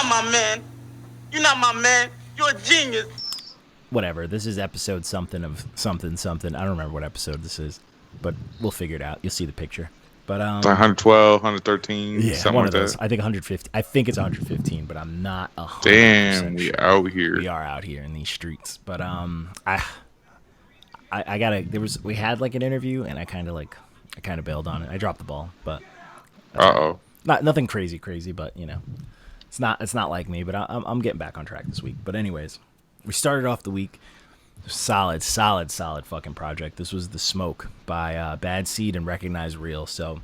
not my man. You're not my man. You're a genius. Whatever. This is episode something of something. I don't remember what episode this is, but we'll figure it out. You'll see the picture. But 112, 113, yeah, something one like of those. that. I think 150. I think it's 115, but I'm not 100%. Damn, we sure. out here. We are out here in these streets. But I gotta. We had like an interview, and I kind of bailed on it. I dropped the ball, but nothing crazy, but you know, it's not like me. But I'm getting back on track this week. But anyways, we started off the week. Solid fucking project. This was The Smoke by Bad Seed and Reckonize Real. So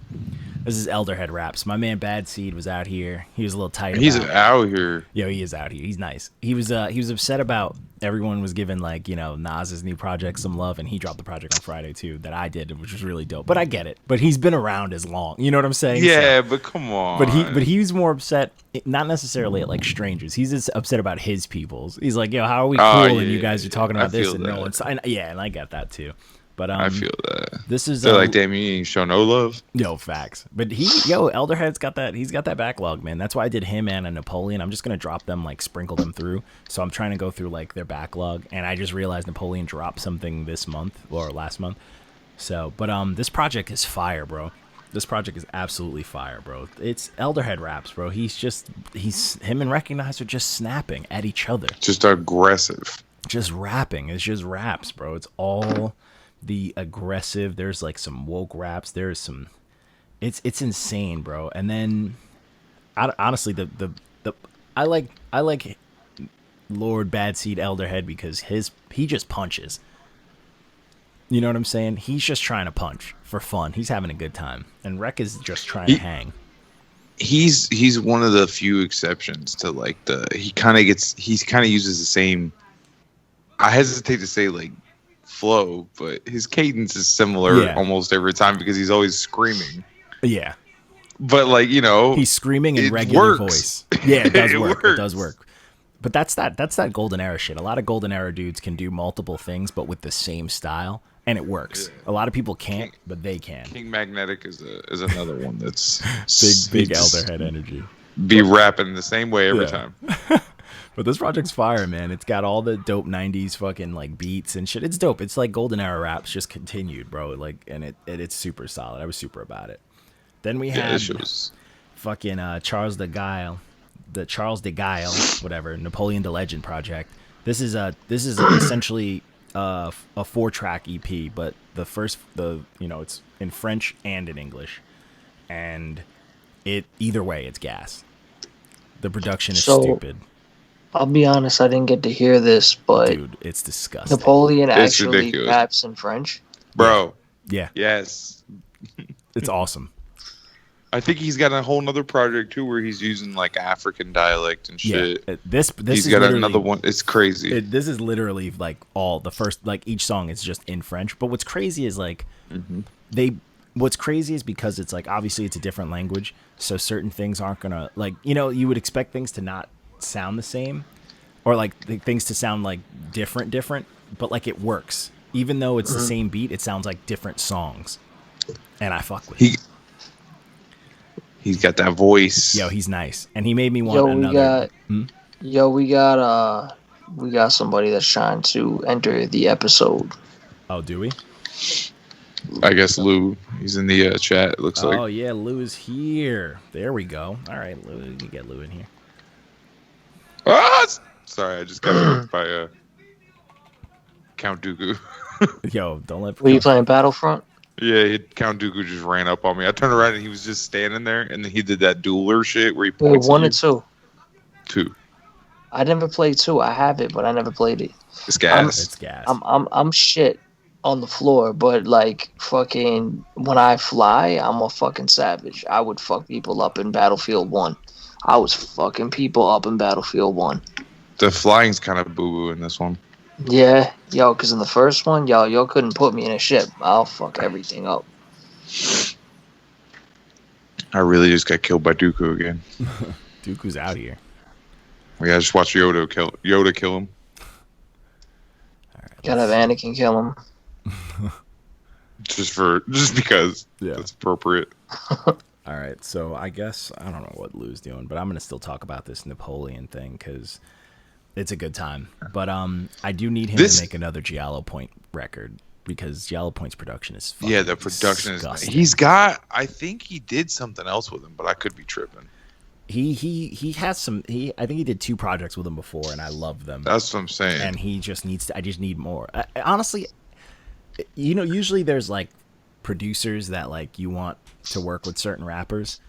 this is Elderhead raps. My man Bad Seed was out here. He was a little tight. He's out here. Yo, he is out here. He's nice. He was upset about everyone was giving like, you know, Nas's new project some love, and he dropped the project on Friday too that I did, which was really dope. But I get it. But he's been around as long. You know what I'm saying? Yeah, but come on. But he was more upset, not necessarily at like strangers. He's just upset about his peoples. He's like, yo, how are we cool and you guys are talking about this and no one's. Yeah, and I get that too. But I feel that. This is they're like, damn, you ain't show no love. Yo, facts. But Elderhead's got that. He's got that backlog, man. That's why I did him and a Napoleon. I'm just gonna drop them, like sprinkle them through. So I'm trying to go through like their backlog, and I just realized Napoleon dropped something this month or last month. So, but this project is fire, bro. This project is absolutely fire, bro. It's Elderhead raps, bro. Him and Reckonize are just snapping at each other. Just aggressive. Just rapping. It's just raps, bro. It's all the aggressive. There's like some woke raps. There's some. It's insane, bro. And then, honestly, I like Lord Bad Seed Elderhead because he just punches. You know what I'm saying? He's just trying to punch for fun. He's having a good time, and Rec is just trying to hang. He's one of the few exceptions to like he kind of uses the same. I hesitate to say like flow, but his cadence is similar almost every time because he's always screaming. Yeah. But like, you know, he's screaming in regular voice. Yeah, it does work. It does work. But that's that golden era shit. A lot of golden era dudes can do multiple things but with the same style, and it works. Yeah. A lot of people can't, but they can. King Magnetic is another one that's big Elderhead energy. Be rapping the same way every time. But this project's fire, man. It's got all the dope 90s fucking like beats and shit. It's dope. It's like golden era raps just continued, bro. Like, and it's super solid. I was super about it. Then we had fucking Chalres de Gauile, whatever, Napoleon the Legend project. This is essentially a 4-track EP, but it's in French and in English, and either way it's gas. The production is stupid. I'll be honest, I didn't get to hear this, but dude, it's disgusting. Napoleon actually raps in French, bro. Yeah. Yes. It's awesome. I think he's got a whole nother project too where he's using like African dialect and shit. Yeah, this he's got another one. It's crazy. This is literally like all the first, like each song is just in French. But what's crazy is like what's crazy is because it's like obviously it's a different language, so certain things aren't gonna like, you know, you would expect things to not sound the same, or like things to sound like different, but like it works even though it's the same beat. It sounds like different songs, and I fuck with it. He's got that voice. Yo, he's nice, and he made me want another. We got somebody that's trying to enter the episode. Oh, do we? I guess Lou. He's in the chat. It looks like. Oh yeah, Lou is here. There we go. All right, Lou, you can get Lou in here. Ah! Sorry, I just got hurt by Count Dooku. Yo, don't let. Were you playing Battlefront? Yeah, Count Dooku just ran up on me. I turned around and he was just standing there, and then he did that dueler shit where he points. Wait, 1 or 2? 2. I never played 2. I have it, but I never played it. It's gas. It's gas. I'm shit on the floor, but like fucking when I fly, I'm a fucking savage. I would fuck people up in Battlefield 1. I was fucking people up in Battlefield 1. The flying's kind of boo-boo in this one. Yeah, yo, because in the first one, y'all couldn't put me in a ship. I'll fuck everything up. I really just got killed by Dooku again. Dooku's out here. Yeah, I just watched Yoda kill him. All right, gotta have Anakin kill him. just because that's appropriate. All right, so I guess I don't know what Lou's doing, but I'm gonna still talk about this Napoleon thing because it's a good time. But I do need him to make another Giallo Point record because Giallo Point's production is fucking the production disgusting. is. He's got. I think he did something else with him, but I could be tripping. He has some. I think he did 2 projects with him before, and I love them. That's what I'm saying. And he just needs to. I just need more. Honestly, usually there's like producers that like you want to work with certain rappers,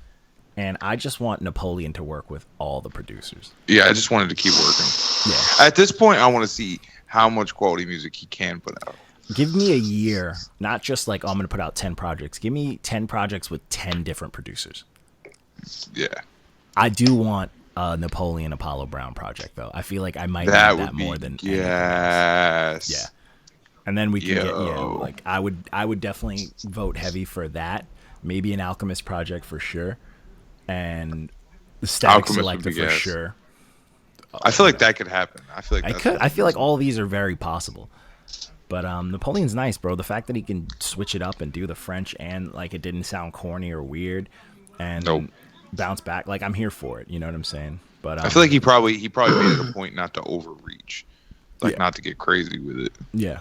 and I just want Napoleon to work with all the producers. Yeah, I just wanted to keep working. Yeah. At this point, I want to see how much quality music he can put out. Give me a year, not just like, oh, I'm going to put out 10 projects. Give me 10 projects with 10 different producers. Yeah. I do want a Napoleon Apollo Brown project, though. I feel like I might need that more than anything else. Yeah. And then we can get, like, I would definitely vote heavy for that. Maybe an Alchemist project for sure. And the Static Selector for sure. I feel like that could happen. I feel like I feel like all of these are very possible. But Napoleon's nice, bro. The fact that he can switch it up and do the French and like it didn't sound corny or weird and bounce back, like I'm here for it. You know what I'm saying? But I feel like he probably made it a point not to overreach, like not to get crazy with it. Yeah.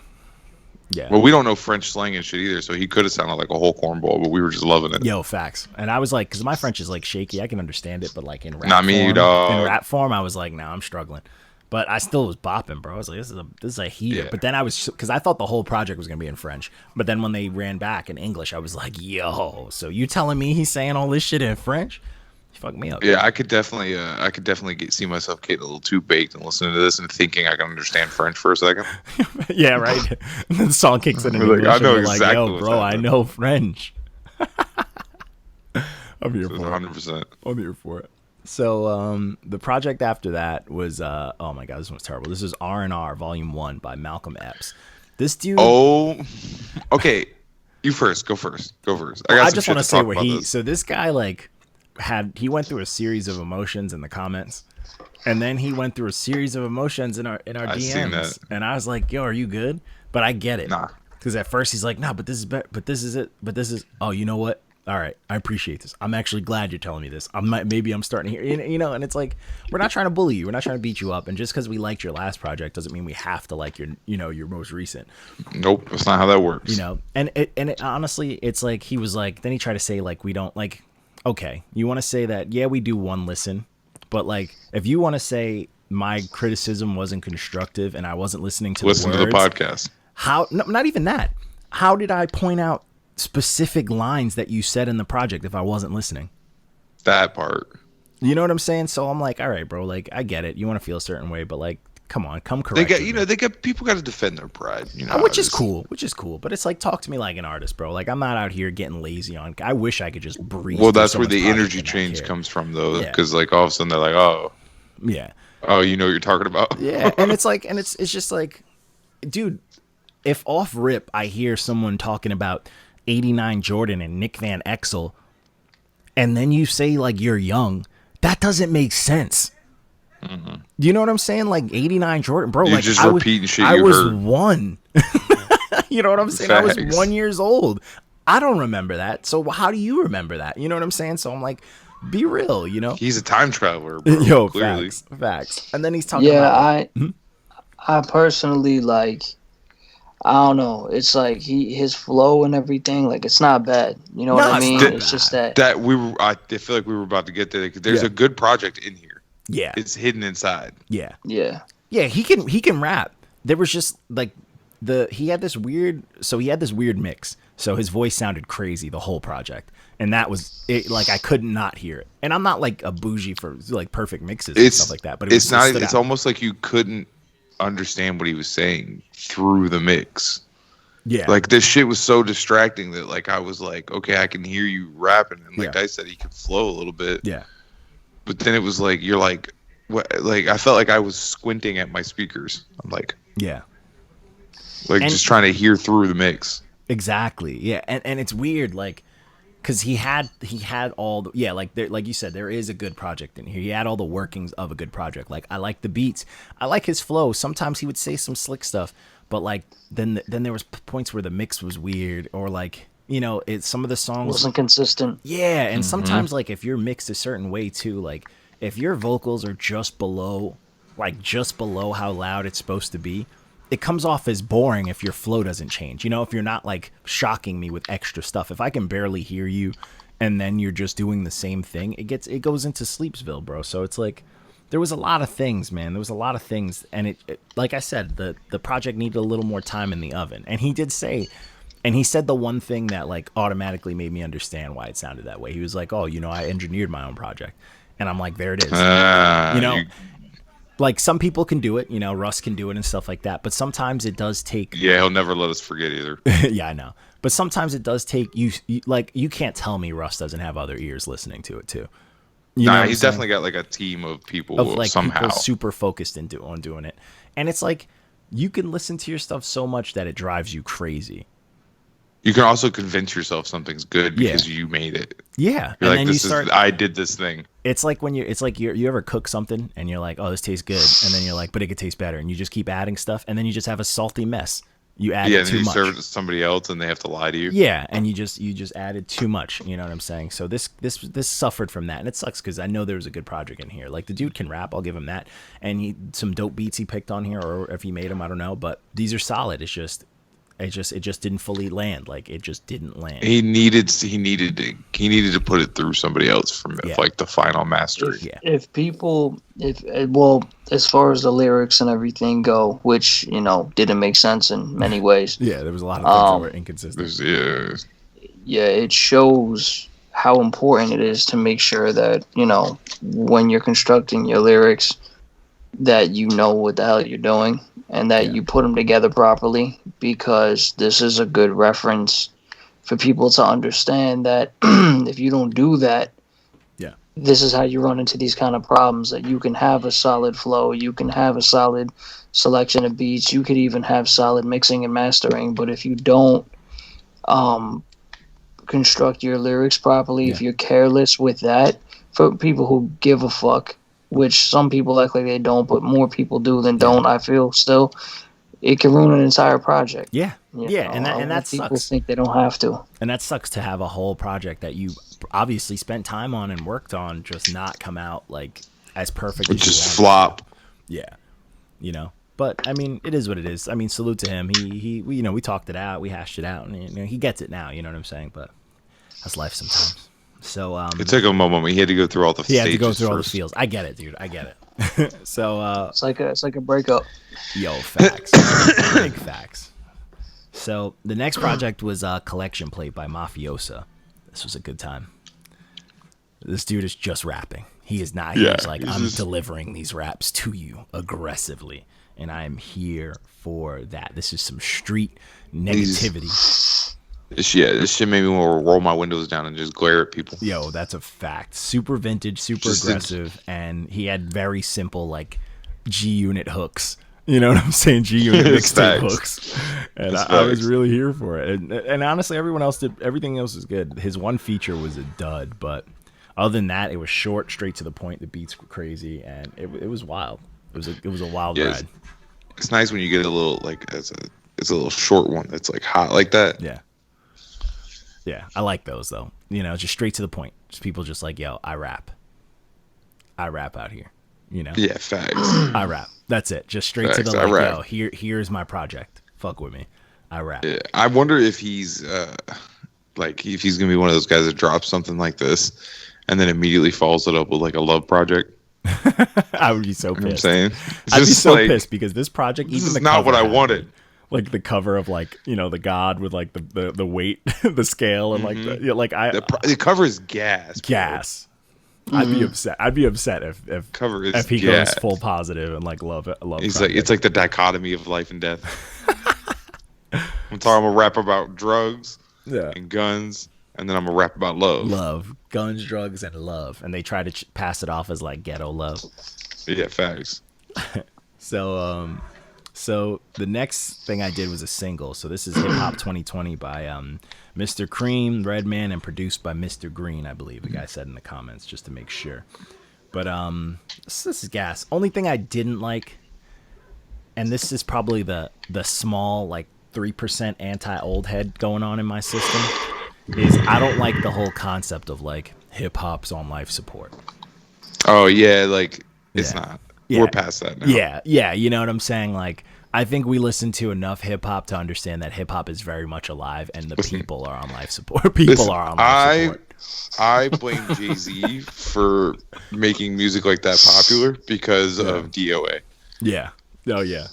Yeah. Well, we don't know French slang and shit either, so he could have sounded like a whole cornball, but we were just loving it. Yo, facts. And I was like, because my French is like shaky, I can understand it, but like in rap Not me, form, dog. in rap form, I was like, nah, I'm struggling. But I still was bopping, bro. I was like, this is a heater. Yeah. But then I was, because I thought the whole project was gonna be in French. But then when they ran back in English, I was like, yo, so you telling me he's saying all this shit in French? You fucked me up. Yeah, I could definitely see myself getting a little too baked and listening to this and thinking I can understand French for a second. Yeah, right. And then the song kicks in English. I know and exactly like, yo, what's bro, I happening. know French. I'm here for 100%. it. I'm here for it. So the project after that was oh my god, this one's terrible. This is R&R Volume 1 by Malcolm Epps. This dude. Oh, okay. You first. Go first. I just want to say where so this guy like he went through a series of emotions in the comments, and then he went through a series of emotions in our DMs, seen that. and I was like, yo, are you good? But I get it. Nah. Because at first he's like, nah, but this is better. But this is it. But this is. Oh, you know what? All right, I appreciate this. I'm actually glad you're telling me this. Maybe I'm starting to hear, you know, and it's like, we're not trying to bully you. We're not trying to beat you up. And just because we liked your last project doesn't mean we have to like your most recent. Nope, that's not how that works. You know, and it honestly, it's like, he was like, then he tried to say like, we don't like, okay, you want to say that, yeah, we do one listen, but like, if you want to say my criticism wasn't constructive and I wasn't listening to Listen the to the words, podcast. how, no, not even that. How did I point out specific lines that you said in the project if I wasn't listening? That part. You know what I'm saying? So I'm like, all right, bro, like I get it. You want to feel a certain way, but like, come on, come correct. People got to defend their pride, you know. Which is cool. But it's like, talk to me like an artist, bro. Like I'm not out here getting lazy on. I wish I could just breathe. Well, that's where the energy change comes from, though, because like all of a sudden they're like, oh, yeah, oh, you know what you're talking about. Yeah, and it's like, and it's just like, dude, if off rip I hear someone talking about 89 Jordan and Nick Van Exel, and then you say like you're young, that doesn't make sense. Mm-hmm. You know what I'm saying? Like 89 Jordan, bro. You're like just repeating shit I you was heard. 1. You know what I'm saying? Facts. I was 1 years old. I don't remember that. So how do you remember that? You know what I'm saying? So I'm like, be real, you know? He's a time traveler, bro. Yo, clearly. facts. And then he's talking about... I personally like, I don't know. It's like his flow and everything. Like it's not bad. You know what I mean? It's just that I feel like we were about to get there. There's a good project in here. Yeah, it's hidden inside. Yeah. He can rap. There was just like he had this weird mix. So his voice sounded crazy the whole project, and that was it. Like I could not hear it. And I'm not like a bougie for like perfect mixes and stuff like that. But it's not. It's almost like you couldn't understand what he was saying through the mix. Yeah, like this shit was so distracting that like I was like, okay, I can hear you rapping, and like I said, he could flow a little bit. Yeah, but then it was like you're like, what? Like I felt like I was squinting at my speakers. I'm like, just trying to hear through the mix. Exactly. Yeah, and it's weird, like, because he had all the, like you said, there is a good project in here. He had all the workings of a good project. Like I like the beats, I like his flow. Sometimes he would say some slick stuff, but like then there was points where the mix was weird, or like it's some of the songs Wasn't consistent. Yeah, and sometimes like if you're mixed a certain way too, like if your vocals are just below how loud it's supposed to be, it comes off as boring if your flow doesn't change. If you're not like shocking me with extra stuff. If I can barely hear you and then you're just doing the same thing, it goes into Sleepsville, bro. So it's like there was a lot of things, man. There was a lot of things, and it like I said, the project needed a little more time in the oven. And he did say, and he said the one thing that like automatically made me understand why it sounded that way. He was like, "Oh, I engineered my own project," and I'm like, "There it is." Like some people can do it, Russ can do it and stuff like that. But sometimes it does take. Yeah, he'll never let us forget either. Yeah, I know. But sometimes it does take you. Like you can't tell me Russ doesn't have other ears listening to it too. Nah, he's definitely got like a team of people somehow people super focused on doing it. And it's like you can listen to your stuff so much that it drives you crazy. You can also convince yourself something's good because you made it. Yeah, you're and like, then I did this thing. It's like when you ever cook something and you're like, oh, this tastes good, and then you're like, but it could taste better, and you just keep adding stuff, and then you just have a salty mess. You added too much. Yeah, and you serve it to somebody else, and they have to lie to you. Yeah, and you just added too much. You know what I'm saying? So this suffered from that, and it sucks because I know there was a good project in here. Like the dude can rap, I'll give him that, and some dope beats he picked on here, or if he made them, I don't know. But these are solid. It just didn't fully land. Like it just didn't land. He needed to put it through somebody else from like the final mastering. If as far as the lyrics and everything go, which didn't make sense in many ways. Yeah, there was a lot of things that were inconsistent. Yeah, it shows how important it is to make sure that when you're constructing your lyrics, that you know what the hell you're doing. And that you put them together properly, because this is a good reference for people to understand that if you don't do that, this is how you run into these kind of problems. That you can have a solid flow, you can have a solid selection of beats, you could even have solid mixing and mastering, but if you don't construct your lyrics properly, if you're careless with that, for people who give a fuck, which some people act like they don't, but more people do than don't, I feel still, it can ruin an entire project. Yeah. And that sucks. People think they don't have to. And that sucks to have a whole project that you obviously spent time on and worked on just not come out like as perfect as just flop. Yeah. But I mean, it is what it is. I mean, salute to him. We talked it out, we hashed it out, and he gets it now, you know what I'm saying? But that's life sometimes. So it took him a moment. He had to go through all the stages. He had to go through first. all the feels. I get it, dude. I get it. So it's like a breakup. Yo, facts. Big facts. So the next project was Collection Plate by Mafiosa. This was a good time. This dude is just rapping. He is not. He's like, I'm delivering these raps to you aggressively, and I am here for that. This is some street negativity. This shit made me want to roll my windows down and just glare at people. Yo, that's a fact. Super vintage, super aggressive, and he had very simple like G-Unit hooks. You know what I'm saying? G-Unit mixtape hooks. And I was really here for it. And honestly, everything else is good. His one feature was a dud, but other than that, it was short, straight to the point. The beats were crazy, and it was wild. It was a wild ride. It's nice when you get a little like it's a little short one that's like hot like that. Yeah, I like those though. Just straight to the point. Just people just like, yo, I rap out here. Yeah, facts. I rap. That's it. Just straight to the like, yo, here's my project. Fuck with me. I rap. Yeah, I wonder if he's if he's gonna be one of those guys that drops something like this and then immediately follows it up with like a love project. I would be so pissed. You know what I'm saying? I'd be so pissed because this project, this is not what I wanted. Like the cover of like the god with like the weight, the scale, and like the cover is gas. Gas. I'd be upset. I'd be upset if cover is if he gas. goes full positive and like love. It's like the dichotomy of life and death. I'm talking about rap about drugs, and guns, and then I'm gonna rap about love. Guns, drugs, and love, and they try to pass it off as like ghetto love. Yeah, facts. So the next thing I did was a single. So this is Hip Hop 2020 by Mr. Cream, Redman, and produced by Mr. Green, I believe. The guy said in the comments just to make sure. But this is gas. Only thing I didn't like, and this is probably the small like 3% anti-old head going on in my system. is I don't like the whole concept of like hip hop's on life support. Oh yeah, like it's Yeah. not. Yeah. We're past that now. Yeah, you know what I'm saying? Like, I think we listen to enough hip hop to understand that hip hop is very much alive, and the people are on life support. People are on life support. I blame Jay-Z for making music like that popular because of DOA. Yeah. Oh yeah.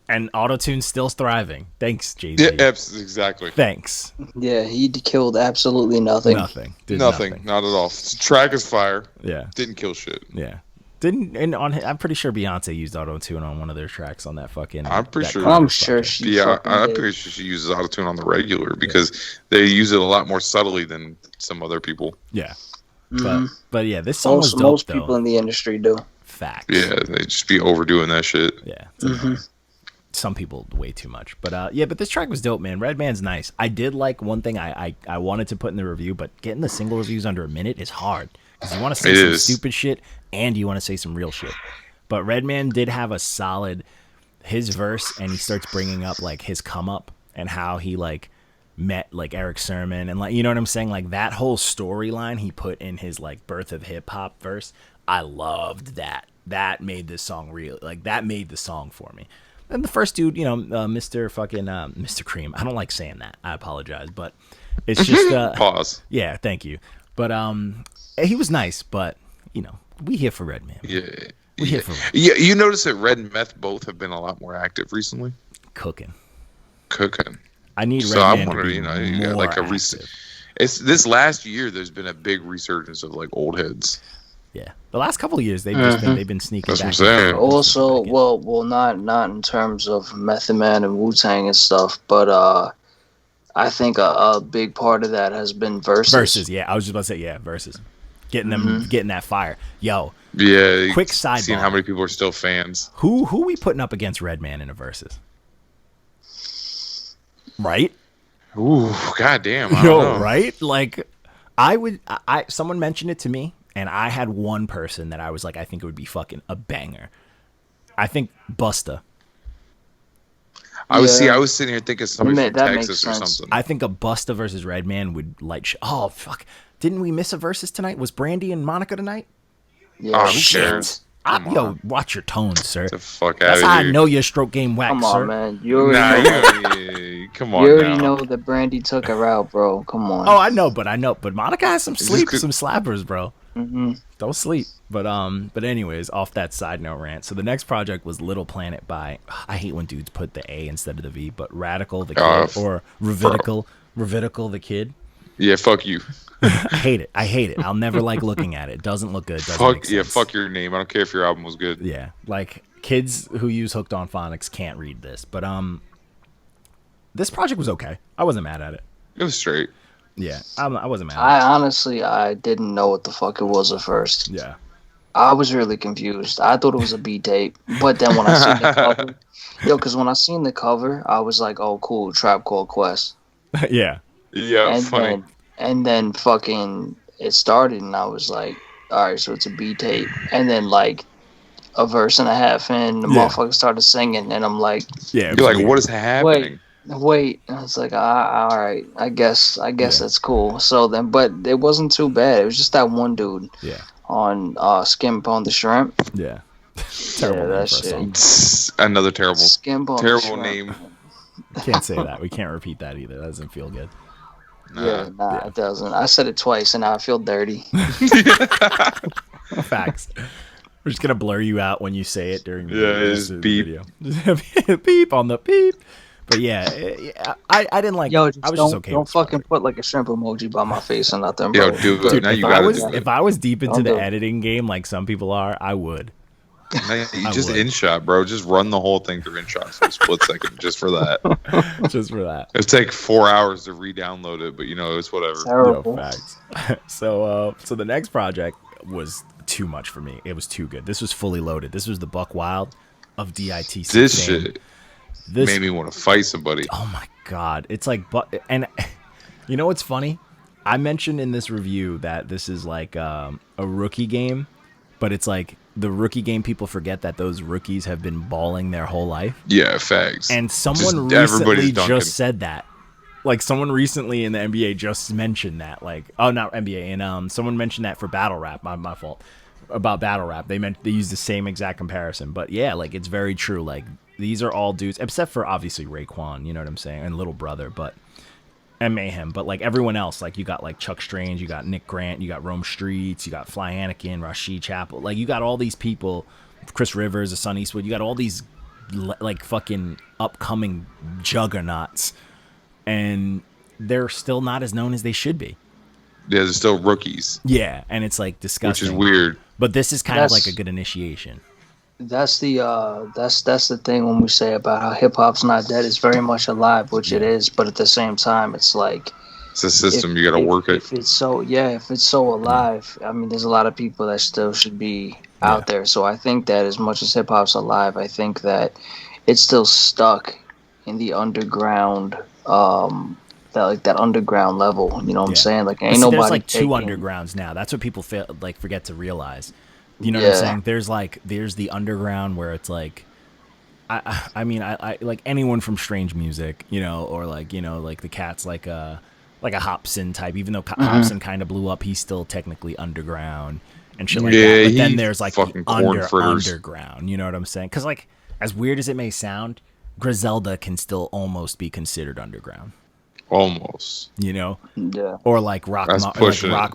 And autotune's still thriving. Thanks, Jay-Z. Yeah, exactly. Thanks. Yeah, he killed absolutely nothing. Nothing. Did Nothing. Not at all. The track is fire. Yeah. Didn't kill shit. Yeah. I'm pretty sure Beyonce used autotune on one of their tracks on that fucking. I'm pretty sure. I'm sure she. Yeah, I'm did. pretty sure she uses autotune on the regular because they use it a lot more subtly than some other people. Yeah. Mhm. But yeah, this song was dope, Most though. people in the industry do. Facts. Yeah, they just be overdoing that shit. Yeah. Some people way too much. But yeah, but this track was dope, man. Redman's nice. I did like one thing I wanted to put in the review, but getting the single reviews under a minute is hard. Because you want to say some stupid shit and you want to say some real shit. But Redman did have a solid, his verse, and he starts bringing up like his come up and how he like met like Eric Sermon and like, you know what I'm saying? Like that whole storyline he put in his like Birth of Hip Hop verse. I loved that. That made this song real. Like that made the song for me. And the first dude, you know, Mr. fucking Mr. Cream. I don't like saying that. I apologize, but it's just Pause. Yeah, thank you. But he was nice, but you know, we here for Redman. Yeah. We here for Redman. Yeah, you notice that Red and Meth both have been a lot more active recently. Cooking. I need so Redman I'm wondering, to be you got more like a active. It's this last year. There's been a big resurgence of like old heads. Yeah, the last couple of years they've just been sneaking. That's back what I'm saying. Also, well, not in terms of Method Man and WuTang and stuff, but I think a big part of that has been verses. Verses, yeah. I was just about to say, yeah, verses. Getting them, getting that fire. Yo, Yeah. quick sidebar. Seeing how many people are still fans. Who we putting up against Redman in a verses? Right? Ooh, goddamn. I don't know. Right? Like, someone mentioned it to me, and I had one person that I was like, I think it would be fucking a banger. I think Busta. I was sitting here thinking somebody from that Texas makes or sense. something. I think a Busta versus Redman would like. Oh fuck! Didn't we miss a versus tonight? Was Brandy and Monica tonight? Yeah, Oh, who cares? Come Yo, on. watch your tones, sir. Get the fuck out That's of how here. I know your stroke game whack, come sir. on, man. You already know. Come on You already now. know that Brandy took her out, bro. Come on. Oh, I know, but Monica has some sleep, good? some slappers, bro. Mm-hmm. Don't sleep. But anyways, off that side note rant. So the next project was Little Planet by, I hate when dudes put the A instead of the V, but Rvdical the Kid or Rvdical the Kid. Yeah, fuck you. I hate it. I'll never like looking at it. Doesn't look good. Doesn't make sense. Fuck your name. I don't care if your album was good. Yeah, like kids who use Hooked on Phonics can't read this. But this project was okay. I wasn't mad at it. It was straight. Yeah, I wasn't mad. I honestly, I didn't know what the fuck it was at first. Yeah. I was really confused. I thought it was a B tape, but then when I seen the cover, because when I seen the cover, I was like, "Oh, cool, Trap Called Quest." Yeah. Yeah, and funny. then fucking it started, and I was like, "All right, so it's a B tape." And then like a verse and a half in, the motherfucker started singing, and I'm like, Yeah. You're like, what is happening? Wait, and I was like, all right, I guess that's cool. So then, but it wasn't too bad. It was just that one dude. Yeah. On Skimp on the Shrimp. Yeah. Terrible name that for a shit. song. Another terrible Skimp on the terrible Shrimp. name. Can't say that. We can't repeat that either. That doesn't feel good. Yeah, it doesn't. I said it twice, and now I feel dirty. Facts. We're just gonna blur you out when you say it during it's the beep. video. Beep on the beep. But yeah, I didn't like. Yo, I was just okay. Don't with fucking put like a shrimp emoji by my face or nothing, Yo, bro. dude, Dude, now if you I gotta was do it. if I was deep into Don't the do it. editing game like some people are, I would. Now you I just would. InShot, bro. Just run the whole thing through InShot for a split second, just for that. Just for that. It'd take 4 hours to re-download it, but it's whatever. Terrible. Yo, facts. So the next project was too much for me. It was too good. This was fully loaded. This was the Buckwild of DITC. This shit This made me want to fight somebody. Oh my god, it's like, and you know what's funny? I mentioned in this review that this is like a rookie game, but it's like the rookie game. People forget that those rookies have been balling their whole life. Yeah, facts. And someone Everybody's recently dunking. just said that. Like someone recently in the NBA just mentioned that, like, oh, not NBA, and someone mentioned that for battle rap. My fault about battle rap. They used the same exact comparison, but yeah, like it's very true. Like these are all dudes, except for obviously Raekwon, you know what I'm saying, and Little Brother, and Mayhem, but like everyone else, like you got like Chuck Strange, you got Nick Grant, you got Rome Streets, you got Fly Anakin, Rashid Chapel, like you got all these people, Chris Rivers, a Son Eastwood, you got all these like fucking upcoming juggernauts. And they're still not as known as they should be. Yeah, they're still rookies. Yeah, and it's like disgusting. Which is weird. But this is kind of like a good initiation. That's the thing when we say about how hip hop's not dead. It's very much alive, which it is. But at the same time, it's like it's a system. You got to work it. If it's so alive, I mean, there's a lot of people that still should be out there. So I think that as much as hip hop's alive, I think that it's still stuck in the underground. That underground level, you know what I'm saying? Like, ain't nobody. There's like two undergrounds now. That's what people forget to realize. You know what I'm saying? There's the underground where it's like, I mean, like anyone from Strange Music, you know, or like, you know, like the cats like a Hopsin type. Even though Hopsin kind of blew up, he's still technically underground and shit like that. But then there's like the underground. You know what I'm saying? Because like, as weird as it may sound, Griselda can still almost be considered underground. Almost. You know? Yeah. Or like Rock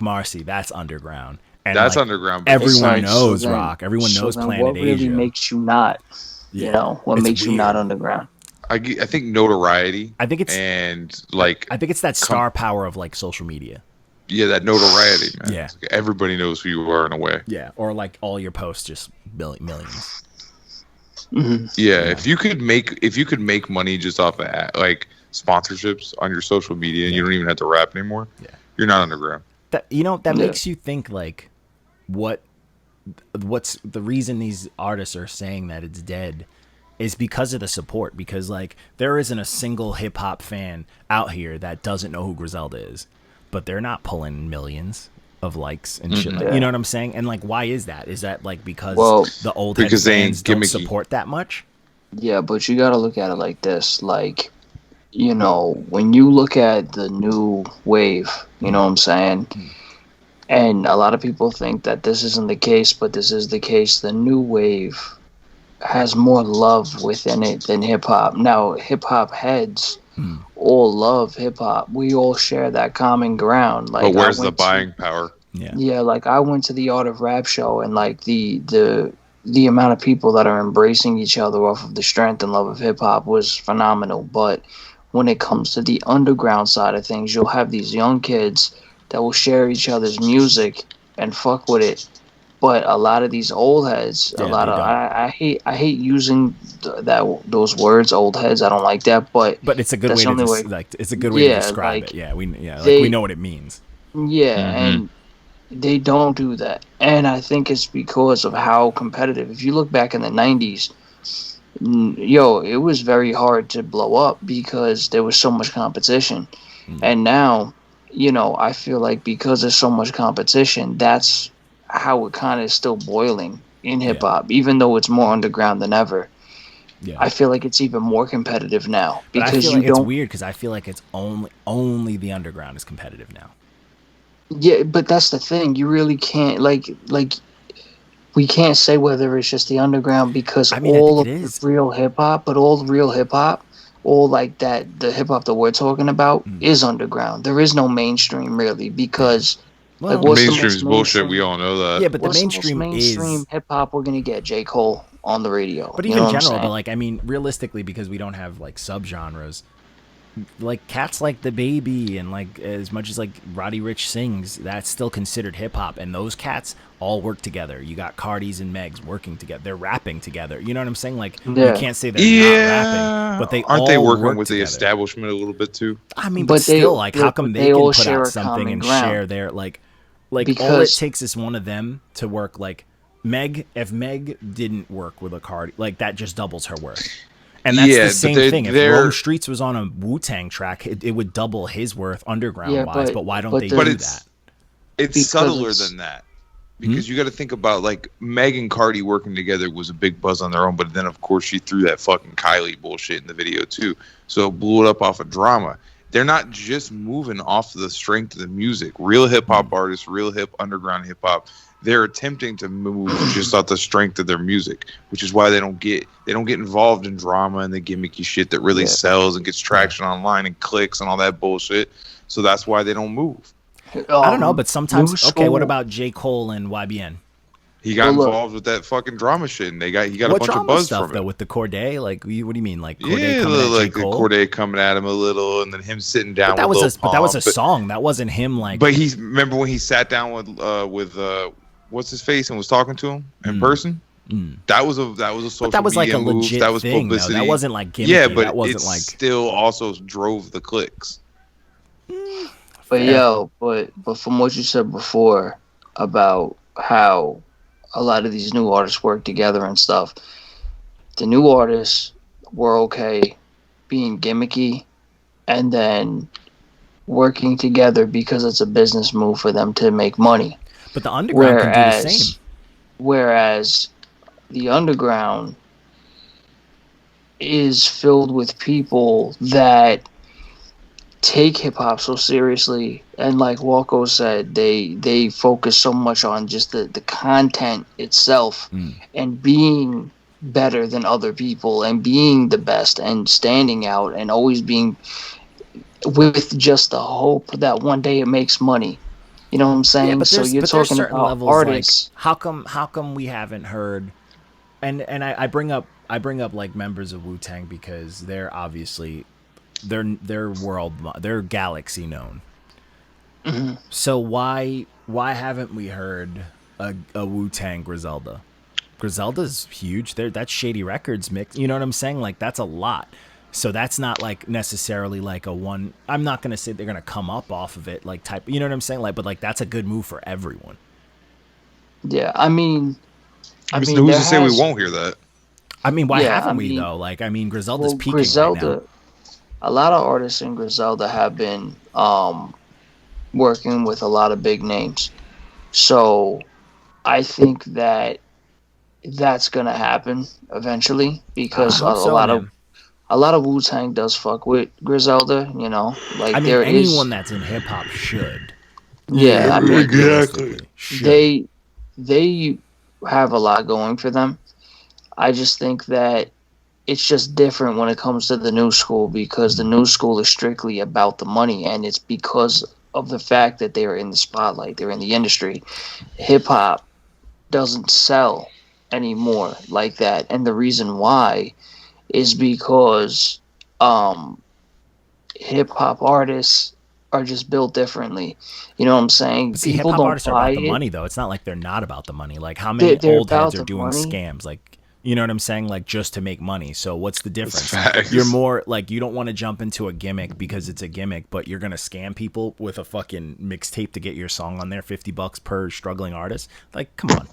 Marcy, that's underground. And that's like, underground. Everyone knows Rock. Everyone knows Planet what really Asia. Makes you not, you know, what makes you not underground? I think notoriety. I think it's that star power of like social media. Yeah, that notoriety, man. Yeah. Like everybody knows who you are in a way. Yeah. Or like all your posts just millions. Mm-hmm. Yeah, if you could make money just off of like sponsorships on your social media and you don't even have to rap anymore, you're not underground. That makes you think like what's the reason these artists are saying that it's dead is because of the support, because like there isn't a single hip hop fan out here that doesn't know who Griselda is, but they're not pulling millions of likes and shit like, you know what I'm saying? And like, why is that? Is that like because the old head fans don't support that much? Yeah, but you got to look at it like this. Like, you know, when you look at the new wave, you know what I'm saying? And a lot of people think that this isn't the case, but this is the case. The new wave has more love within it than hip hop. Now, hip hop heads all love hip hop. We all share that common ground. Like, but where's the buying power? Yeah, like I went to the Art of Rap show, and like the amount of people that are embracing each other off of the strength and love of hip hop was phenomenal. But when it comes to the underground side of things, you'll have these young kids that will share each other's music and fuck with it. But a lot of these old heads, I hate using those words, old heads. I don't like that, but it's a good way to it's a good way to describe it. Yeah, we know what it means. Yeah, and they don't do that, and I think it's because of how competitive. If you look back in the '90s, it was very hard to blow up because there was so much competition, and now, you know, I feel like because there's so much competition, that's how it kind of is still boiling in hip hop, even though it's more underground than ever. Yeah. I feel like it's even more competitive now because but I feel like it's weird because I feel like it's only the underground is competitive now. Yeah, but that's the thing. You really can't like we can't say whether it's just the underground because all of the real hip hop, but all the real hip hop, all like that, the hip hop that we're talking about is underground. There is no mainstream really because. Well, like, mainstream is bullshit. We all know that. Yeah, but the mainstream is hip hop. We're gonna get J. Cole on the radio. But even in general, but like I mean, realistically, because we don't have like subgenres, like cats like The Baby and like as much as like Roddy Ricch sings, that's still considered hip hop. And those cats all work together. You got Cardis and Megs working together. They're rapping together. You know what I'm saying? Like you can't say they're not rapping, but they aren't they working work with together. the establishment a little bit too? I mean, but still, like how come they can put out something and share their like. Like, because all it takes is one of them to work, like, Meg, if Meg didn't work with a card, like, that just doubles her worth. And that's the same thing. If Rome Streets was on a WuTang track, it would double his worth underground-wise, but why don't they do that? It's subtler than that. Because you got to think about, like, Meg and Cardi working together was a big buzz on their own, but then, of course, she threw that fucking Kylie bullshit in the video, too. So it blew it up off of drama. they're not just moving off of the strength of the music. Real hip hop artists, real underground hip hop, they're attempting to move just off the strength of their music, which is why they don't get involved in drama and the gimmicky shit that really sells and gets traction online and clicks and all that bullshit. So that's why they don't move. I don't know, but sometimes. Okay, what about J. Cole and YBN? He got involved with that fucking drama shit, and he got a bunch of buzz stuff, from it. Though, with the Corday, like, what do you mean, like Corday coming at J. Cole? Corday coming at him a little, and then him sitting down. But that was a song. That wasn't him, like. But remember when he sat down with what's his face and was talking to him in person. That was a social but that was media like a move. legit That was thing, publicity. Though. That wasn't like gimmicky. Yeah, but that wasn't like still also drove the clicks. But but from what you said before about how a lot of these new artists work together and stuff, the new artists were okay being gimmicky and then working together because it's a business move for them to make money. But the underground can do the same. Whereas the underground is filled with people that take hip-hop so seriously, and like Walko said, they focus so much on just the content itself and being better than other people and being the best and standing out and always being with just the hope that one day it makes money. You know what I'm saying? Yeah, but so you're talking about levels, artists. Like, how come we haven't heard? And I bring up like members of WuTang because they're obviously they're galaxy known. Mm-hmm. So why haven't we heard a WuTang Griselda? Griselda's huge. That's Shady Records mix. You know what I'm saying? Like, that's a lot. So that's not like necessarily like a one. I'm not gonna say they're gonna come up off of it like type. You know what I'm saying? Like, but like that's a good move for everyone. Yeah, I mean, who's to say we won't hear that? I mean, why haven't we though? Like, I mean, Griselda's peaking Griselda, right now. A lot of artists in Griselda have been working with a lot of big names. So I think that's gonna happen eventually because a lot of WuTang does fuck with Griselda, you know. Like, I mean, anyone that's in hip hop should. Yeah, I mean, exactly. They have a lot going for them. I just think that it's just different when it comes to the new school because the new school is strictly about the money, and it's because of the fact that they're in the spotlight, they're in the industry. Hip hop doesn't sell anymore like that, and the reason why is because hip hop artists are just built differently. You know what I'm saying? See, hip hop artists are about the money, though. It's not like they're not about the money. Like, how many old heads are doing scams? Like, you know what I'm saying? Like, just to make money. So what's the difference? You're more like, you don't want to jump into a gimmick because it's a gimmick, but you're gonna scam people with a fucking mixtape to get your song on there, $50 per struggling artist. Like, come on.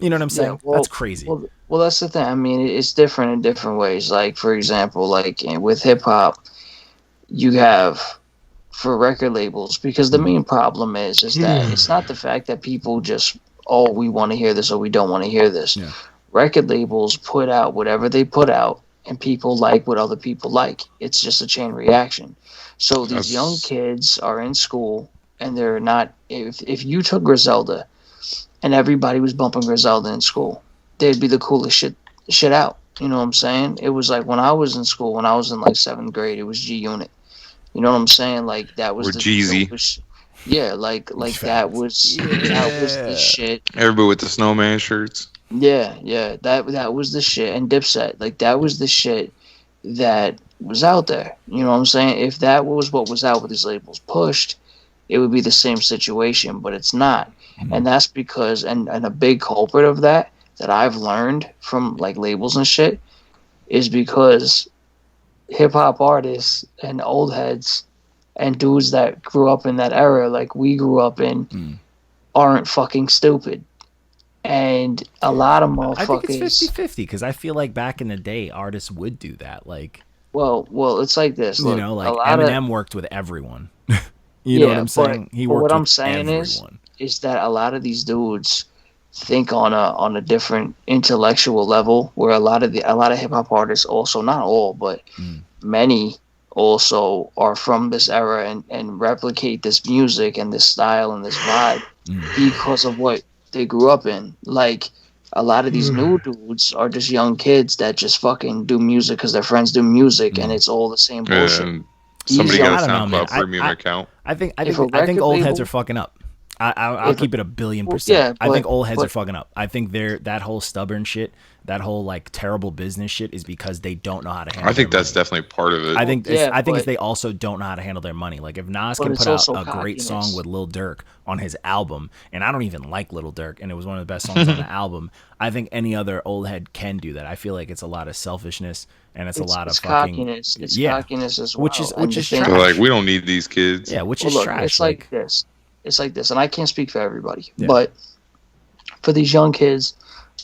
You know what I'm saying? Yeah, that's crazy. Well, that's the thing. I mean, it's different in different ways. Like, for example, like with hip hop, you have for record labels, because the main problem is that it's not the fact that people just, oh, we want to hear this or we don't want to hear this. Yeah. Record labels put out whatever they put out, and people like what other people like. It's just a chain reaction. So these young kids are in school, and they're not. If you took Griselda, and everybody was bumping Griselda in school, they'd be the coolest shit out. You know what I'm saying? It was like when I was in school, when I was in like 7th grade, it was G Unit. You know what I'm saying? Like, that was Jeezy. Yeah, like that was the shit. Everybody with the snowman shirts. Yeah, that was the shit. And Dipset, like, that was the shit that was out there. You know what I'm saying? If that was what was out with these labels pushed, it would be the same situation, but it's not. And that's because, and a big culprit of that I've learned from like labels and shit, is because hip hop artists and old heads and dudes that grew up in that era, like we grew up in, aren't fucking stupid. And a lot of motherfuckers. I think it's 50-50 because I feel like back in the day, artists would do that. Like, well, it's like this. Look, you know, like Eminem worked with everyone. You know what I'm saying? He worked with everyone. What I'm saying is that a lot of these dudes think on a different intellectual level, where a lot of hip hop artists also, not all, but many also are from this era and replicate this music and this style and this vibe because of what they grew up in. Like, a lot of these new dudes are just young kids that just fucking do music because their friends do music, and it's all the same bullshit. And somebody These got a I don't know, man. SoundCloud premium account. I think If a I think record old heads label- are fucking up. I'll keep it 1,000,000,000%. Yeah, I think but- old heads but- are fucking up. I think that whole stubborn shit, that whole like terrible business shit, is because they don't know how to handle. I think their that's money. definitely part of it. I think Yeah, I think but- they also don't know how to handle their money. Like if Nas But can it's put out also a great cockiness. song with Lil Durk on his album, and I don't even like Lil Durk, and it was one of the best songs on the album. I think any other old head can do that. I feel like it's a lot of selfishness and it's a lot of fucking cockiness. It's yeah, cockiness as well. which is And the thing- trash. They're like, we don't need these kids. Yeah, which Well, is look, trash. it's like this. It's like this, and I can't speak for everybody, Yeah. but for these young kids,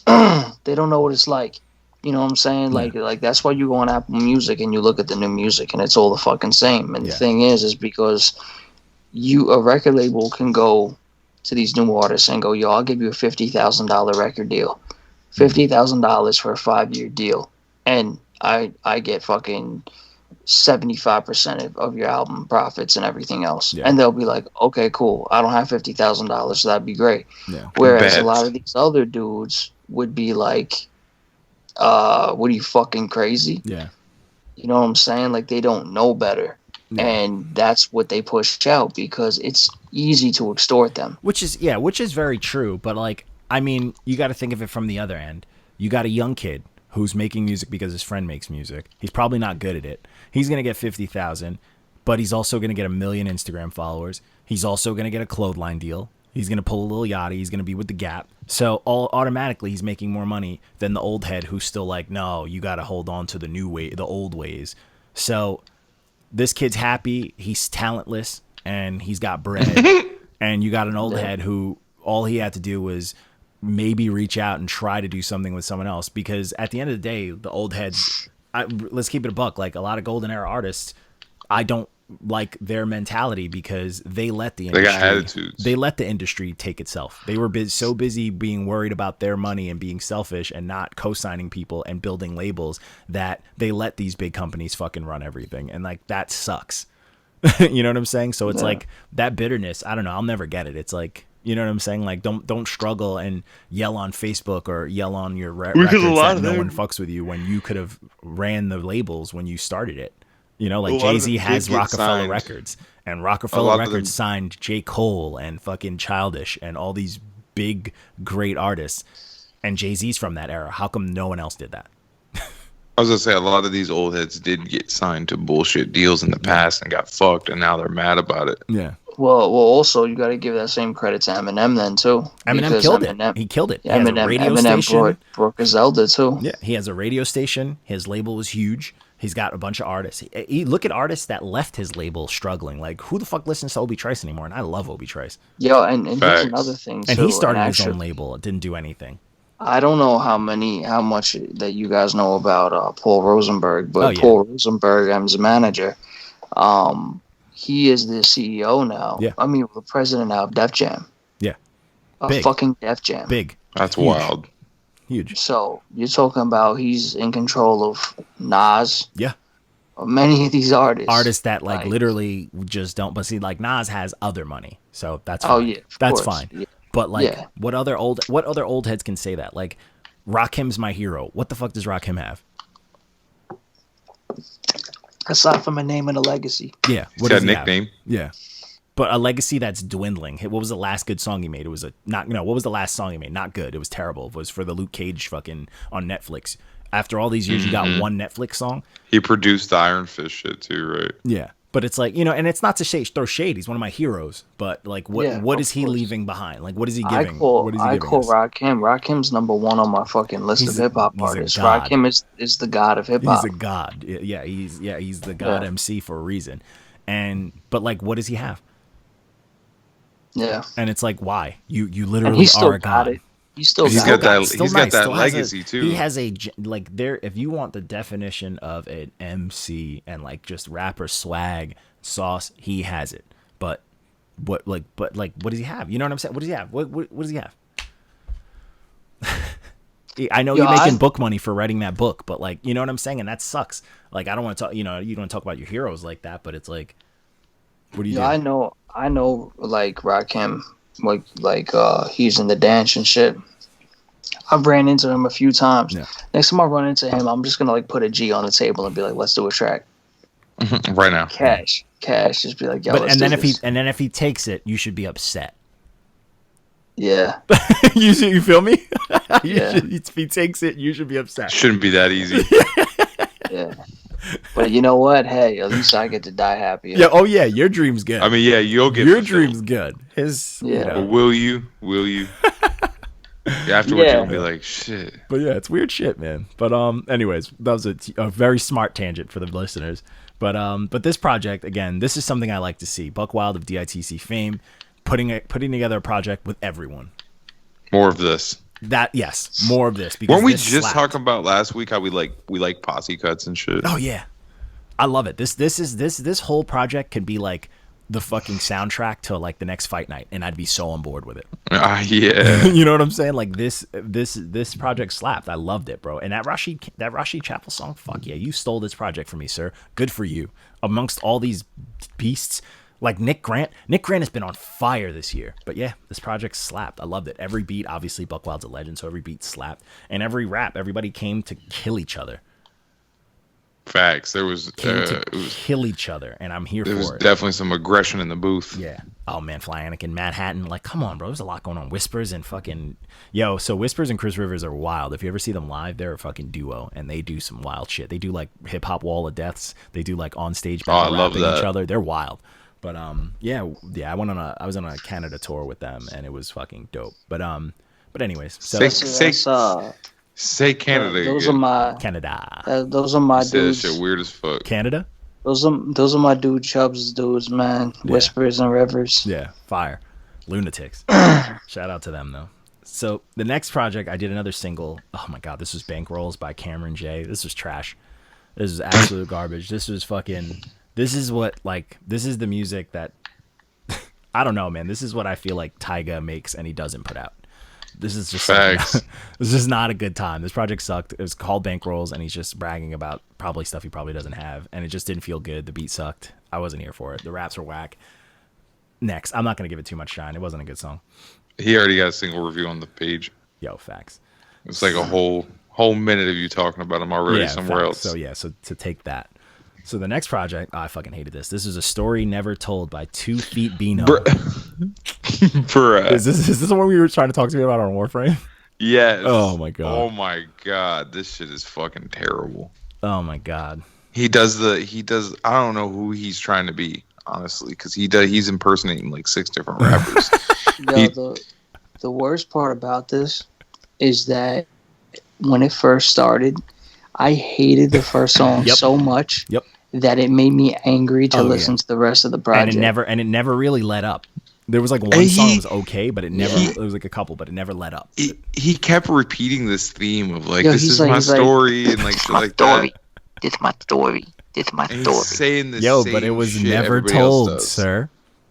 they don't know what it's like. You know what I'm saying? Like that's why you go on Apple Music and you look at the new music, and it's all the fucking same. And Yeah. the thing is because a record label can go to these new artists and go, yo, I'll give you a $50,000 record deal, $50,000 for a 5-year deal, and I get fucking 75% of your album profits and everything else. Yeah. And they'll be like, okay, cool. I don't have $50,000, so that'd be great. Yeah. Whereas Bet. a lot of these other dudes would be like, what are you, fucking crazy? Yeah. You know what I'm saying? Like, they don't know better. Yeah. And that's what they push out because it's easy to extort them. Which is very true, but like I mean, you got to think of it from the other end. You got a young kid who's making music because his friend makes music. He's probably not good at it. He's going to get 50,000, but he's also going to get 1 million Instagram followers. He's also going to get a clothesline deal. He's going to pull a little Yachty. He's going to be with the Gap. So automatically he's making more money than the old head who's still like, no, you got to hold on to the old ways. So this kid's happy. He's talentless and he's got bread. And you got an old head who all he had to do was maybe reach out and try to do something with someone else, because at the end of the day, the old heads, let's keep it a buck. Like a lot of golden era artists, I don't like their mentality because they let the industry, They got attitudes. They let the industry take itself. They were so busy being worried about their money and being selfish and not co-signing people and building labels that they let these big companies fucking run everything. And like, that sucks. You know what I'm saying? So it's like that bitterness. I don't know. I'll never get it. It's like, you know what I'm saying? Like, don't struggle and yell on Facebook or yell on your records that no one fucks with you when you could have ran the labels when you started it. You know, like Jay-Z has Rockefeller Records, and Rockefeller Records signed J. Cole and fucking Childish and all these big, great artists. And Jay-Z's from that era. How come no one else did that? I was gonna say a lot of these old heads did get signed to bullshit deals in the past and got fucked, and now they're mad about it. Yeah. Well, also you got to give that same credit to Eminem then too. Eminem because killed it. He killed it. He has a Eminem, radio Eminem station. brought Griselda too. Yeah, he has a radio station. His label was huge. He's got a bunch of artists. He look at artists that left his label struggling. Like, who the fuck listens to Obi Trice anymore? And I love Obi Trice. Yo, and here's Facts. another thing too. And he started his actually, own label. It didn't do anything. I don't know how much that you guys know about Paul Rosenberg, but Oh, yeah. Paul Rosenberg, I'm his manager. He is the CEO now. Yeah. I mean, the president now of Def Jam. Yeah. A Big. fucking Def Jam. Big. That's Huge. wild. Huge. So you're talking about he's in control of Nas, Yeah. of many of these artists. Artists that like literally just don't. But see, like Nas has other money, so that's fine. Oh yeah, of That's course. fine. Yeah. But like, Yeah. what other old heads can say that? Like, Rakim's my hero. What the fuck does Rakim have? Aside from a name and a legacy. Yeah. He's What got does a he have? nickname. Yeah. But a legacy that's dwindling. What was the last good song he made? It was what was the last song he made? Not good. It was terrible. It was for the Luke Cage fucking on Netflix. After all these years, you got one Netflix song. He produced the Iron Fist shit too, right? Yeah. But it's like, and it's not to throw shade. He's one of my heroes. But like, what is he leaving behind? Like, what is he giving? What is he I giving call us? Rakim. Rakim's number one on my fucking list of hip hop he's a artists. god. Rakim is the god of hip hop. He's a god. Yeah, he's the god Yeah. MC for a reason. But like, what does he have? Yeah. And it's like, why? You And literally he still are a got god. it. He's still He's got got it. that. Still He's nice, got that still has legacy too. He has if you want the definition of an MC and like just rapper swag sauce, he has it. But what does he have? You know what I'm saying? What does he have? What does he have? I know Yo, you're making book money for writing that book, but like, you know what I'm saying? And that sucks. Like, I don't want to talk, you don't want to talk about your heroes like that, but it's like, what do you do? I know, like Rakim, he's in the dance and shit. I've ran into him a few times. Yeah. Next time I run into him, I'm just gonna like put a G on the table and be like, let's do a track. Right now. Cash. Just be like, yo, But, let's and do then this. if he takes it, you should be upset. Yeah. you feel me? Yeah. If he takes it, you should be upset. Shouldn't be that easy. Yeah. But you know what? Hey, at least I get to die happy. Yeah. Oh yeah, your dream's good. I mean, yeah, you'll get your fulfilled. dream's good. His, Yeah. But will you? Afterwards, Yeah. you'll be like, shit. But yeah, it's weird shit, man. But anyways, that was a very smart tangent for the listeners. But this project, again, this is something I like to see. Buckwild of DITC fame, putting together a project with everyone. More of this. Yes, more of this. Because Weren't we this just slapped. talking about last week how we like posse cuts and shit? Oh yeah, I love it. This whole project could be like the fucking soundtrack to like the next fight night, and I'd be so on board with it. Yeah. You know what I'm saying? Like this project slapped. I loved it, bro. And that Rashid Chapel song, fuck yeah, you stole this project from me, sir. Good for you. Amongst all these beasts, like Nick Grant has been on fire this year. But yeah, this project slapped. I loved it. Every beat, obviously Buckwild's a legend, so every beat slapped. And every rap, everybody came to kill each other. Facts. There was Kill each other, and I'm here there was for it. definitely some aggression in the booth. Yeah. Oh man, Flyanic in Manhattan. Like, come on, bro. There's a lot going on. Whispers and fucking so Whispers and Chris Rivers are wild. If you ever see them live, they're a fucking duo, and they do some wild shit. They do like hip hop wall of deaths. They do like on stage battle rapping each other. They're wild. But yeah. I was on a Canada tour with them, and it was fucking dope. But anyways, so Say Canada. Those again. are my Canada. those are my Say that dudes. shit weird as fuck. Canada. Those are my dude Chubbs dudes, man. Yeah. Whispers and Rivers. Yeah, fire. Lunatics. Shout out to them, though. So, the next project, I did another single. Oh, my God. This was Bankrolls by Cameron J. This was trash. This is absolute garbage. This was fucking... This is the music that... I don't know, man. This is what I feel like Tyga makes and he doesn't put out. This is just this is not a good time. This project sucked. It was called Bankrolls, and he's just bragging about probably stuff he probably doesn't have, and it just didn't feel good. The beat sucked. I wasn't here for it. The raps were whack. Next, I'm not gonna give it too much shine. It wasn't a good song. He already got a single review on the page. Yo, facts. It's like a whole minute of you talking about him already somewhere facts. else. So to take that. So the next project, I fucking hated this. This is a story never told by 2 Feet Bino. Is this the one we were trying to talk to you about on Warframe? Yes. Oh my god. Oh my god. This shit is fucking terrible. Oh my god. He does. I don't know who he's trying to be, honestly, because he's impersonating like 6 different rappers. The worst part about this is that when it first started, I hated the first song so much that it made me angry to listen to the rest of the project. And it never really let up. There was like one song that was okay, but it never. It was like a couple, but it never let up. He kept repeating this theme of like, "This is my story," and like shit like that. This is my story. This is my And story. he's saying the Yo, same but it was shit never everybody else told, does. sir.